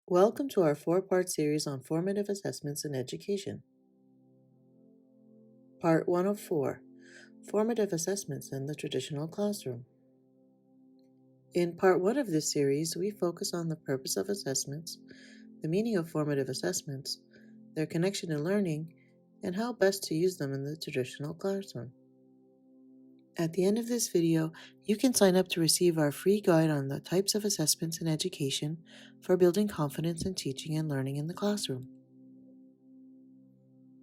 Welcome to our four-part series on formative assessments in education. Part 1 of 4, Formative Assessments in the Traditional Classroom. In Part 1 of this series, we focus on the purpose of assessments, the meaning of formative assessments, their connection to learning, and how best to use them in the traditional classroom. At the end of this video, you can sign up to receive our free guide on the types of assessments in education for building confidence in teaching and learning in the classroom.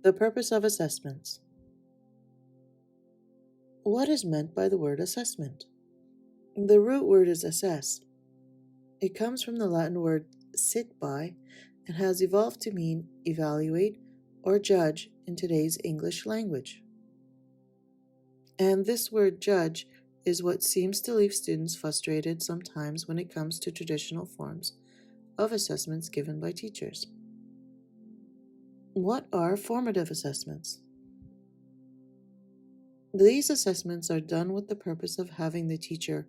The purpose of assessments. What is meant by the word assessment? The root word is assess. It comes from the Latin word sit by and has evolved to mean evaluate or judge in today's English language. And this word judge is what seems to leave students frustrated sometimes when it comes to traditional forms of assessments given by teachers. What are formative assessments? These assessments are done with the purpose of having the teacher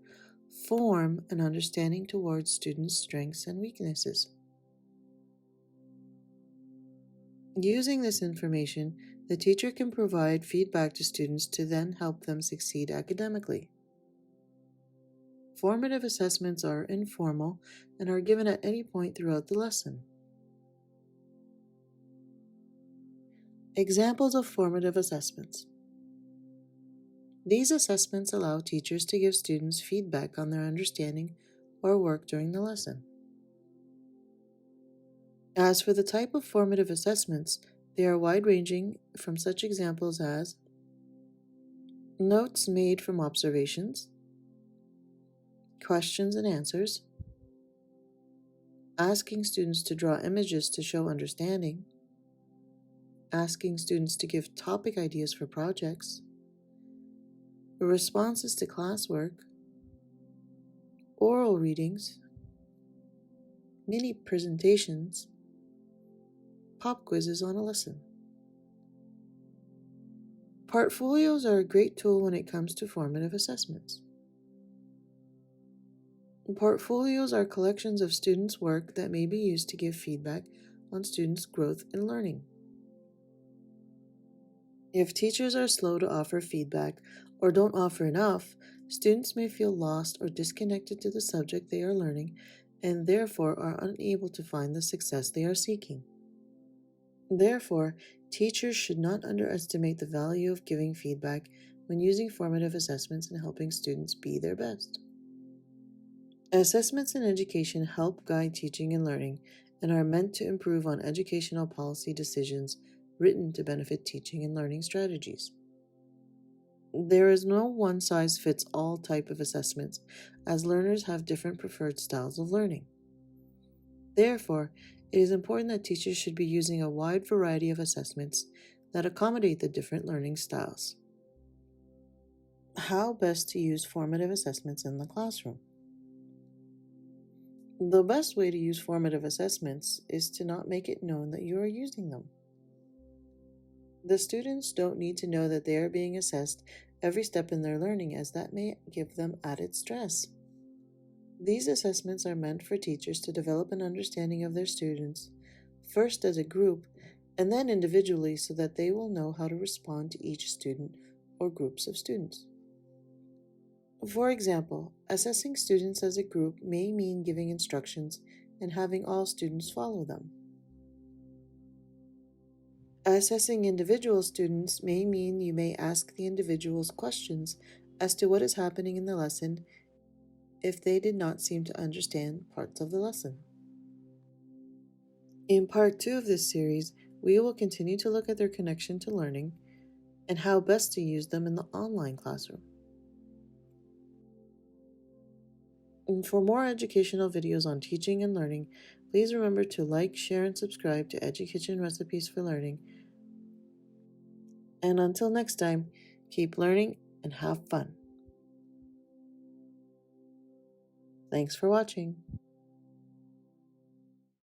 form an understanding towards students' strengths and weaknesses. Using this information, the teacher can provide feedback to students to then help them succeed academically. Formative assessments are informal and are given at any point throughout the lesson. Examples of formative assessments. These assessments allow teachers to give students feedback on their understanding or work during the lesson. As for the type of formative assessments, they are wide-ranging from such examples as notes made from observations, questions and answers, asking students to draw images to show understanding, asking students to give topic ideas for projects, responses to classwork, oral readings, mini presentations, pop quizzes on a lesson. Portfolios are a great tool when it comes to formative assessments. Portfolios are collections of students' work that may be used to give feedback on students' growth and learning. If teachers are slow to offer feedback or don't offer enough, students may feel lost or disconnected to the subject they are learning and therefore are unable to find the success they are seeking. Therefore, teachers should not underestimate the value of giving feedback when using formative assessments and helping students be their best. Assessments in education help guide teaching and learning and are meant to improve on educational policy decisions written to benefit teaching and learning strategies. There is no one-size-fits-all type of assessments, as learners have different preferred styles of learning. Therefore, it is important that teachers should be using a wide variety of assessments that accommodate the different learning styles. How best to use formative assessments in the classroom? The best way to use formative assessments is to not make it known that you are using them. The students don't need to know that they are being assessed every step in their learning, as that may give them added stress. These assessments are meant for teachers to develop an understanding of their students, first as a group and then individually, so that they will know how to respond to each student or groups of students. For example, assessing students as a group may mean giving instructions and having all students follow them. Assessing individual students may mean you may ask the individuals questions as to what is happening in the lesson if they did not seem to understand parts of the lesson. In part 2 of this series, we will continue to look at their connection to learning and how best to use them in the online classroom. And for more educational videos on teaching and learning, please remember to like, share, and subscribe to Education Recipes for Learning. And until next time, keep learning and have fun. Thanks for watching.